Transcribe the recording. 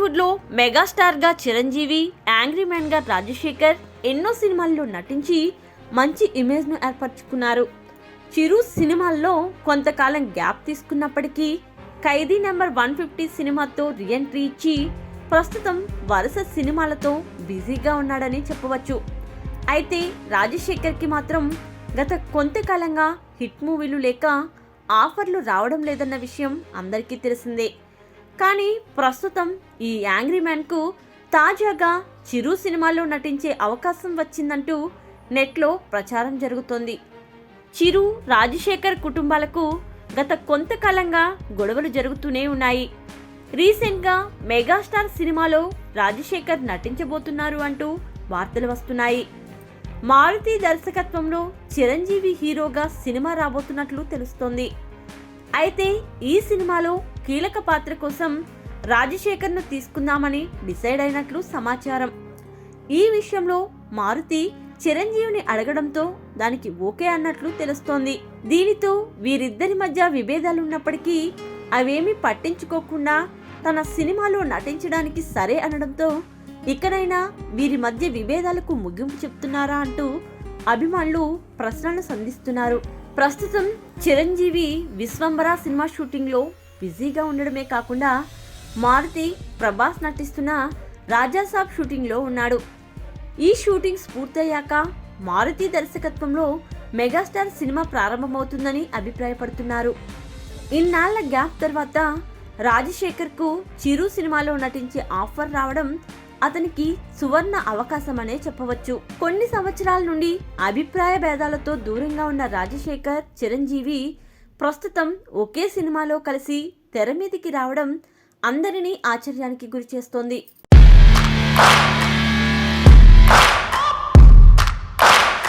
టాలీవుడ్లో మెగాస్టార్గా చిరంజీవి, యాంగ్రీ మ్యాన్గా రాజశేఖర్ ఎన్నో సినిమాల్లో నటించి మంచి ఇమేజ్ను ఏర్పరచుకున్నారు. చిరు సినిమాల్లో కొంతకాలం గ్యాప్ తీసుకున్నప్పటికీ ఖైదీ నెంబర్ 150 సినిమాతో రీఎంట్రీ ఇచ్చి ప్రస్తుతం వరుస సినిమాలతో బిజీగా ఉన్నాడని చెప్పవచ్చు. అయితే రాజశేఖర్కి మాత్రం గత కొంతకాలంగా హిట్ మూవీలు లేక ఆఫర్లు రావడం లేదన్న విషయం అందరికీ తెలిసిందే. కానీ ప్రస్తుతం ఈ యాంగ్రీ మ్యాన్కు తాజాగా చిరు సినిమాలో నటించే అవకాశం వచ్చిందంటూ నెట్లో ప్రచారం జరుగుతోంది. చిరు, రాజశేఖర్ కుటుంబాలకు గత కొంతకాలంగా గొడవలు జరుగుతూనే ఉన్నాయి. రీసెంట్గా మెగాస్టార్ సినిమాలో రాజశేఖర్ నటించబోతున్నారు అంటూ వార్తలు వస్తున్నాయి. మారుతి దర్శకత్వంలో చిరంజీవి హీరోగా సినిమా రాబోతున్నట్లు తెలుస్తోంది. అయితే ఈ సినిమాలో కీలక పాత్ర కోసం రాజశేఖర్ను తీసుకుందామని డిసైడ్ అయినట్లు సమాచారం. ఈ విషయంలో మారుతి చిరంజీవిని అడగడంతో దానికి ఓకే అన్నట్లు తెలుస్తోంది. దీనితో వీరిద్దరి మధ్య విభేదాలున్నప్పటికీ అవేమీ పట్టించుకోకుండా తన సినిమాలో నటించడానికి సరే అనడంతో ఇకనైనా వీరి మధ్య విభేదాలకు ముగింపు చెప్తున్నారా అంటూ అభిమానులు ప్రశ్నలు సంధిస్తున్నారు. ప్రస్తుతం చిరంజీవి విశ్వంబర సినిమా షూటింగ్లో బిజీగా ఉండడమే కాకుండా మారుతి ప్రభాస్ నటిస్తున్న రాజాసాబ్ షూటింగ్లో ఉన్నాడు. ఈ షూటింగ్స్ పూర్తయ్యాక మారుతి దర్శకత్వంలో మెగాస్టార్ సినిమా ప్రారంభమవుతుందని అభిప్రాయపడుతున్నారు. ఇన్నాళ్ల గ్యాప్ తర్వాత రాజశేఖర్కు చిరు సినిమాలో నటించే ఆఫర్ రావడం అతనికి సువర్ణ అవకాశమనే చెప్పవచ్చు. కొన్ని సంవత్సరాల నుండి అభిప్రాయ భేదాలతో దూరంగా ఉన్న రాజశేఖర్, చిరంజీవి ప్రస్తుతం ఒకే సినిమాలో కలిసి తెర మీదికి రావడం అందరినీ ఆశ్చర్యానికి గురిచేస్తోంది.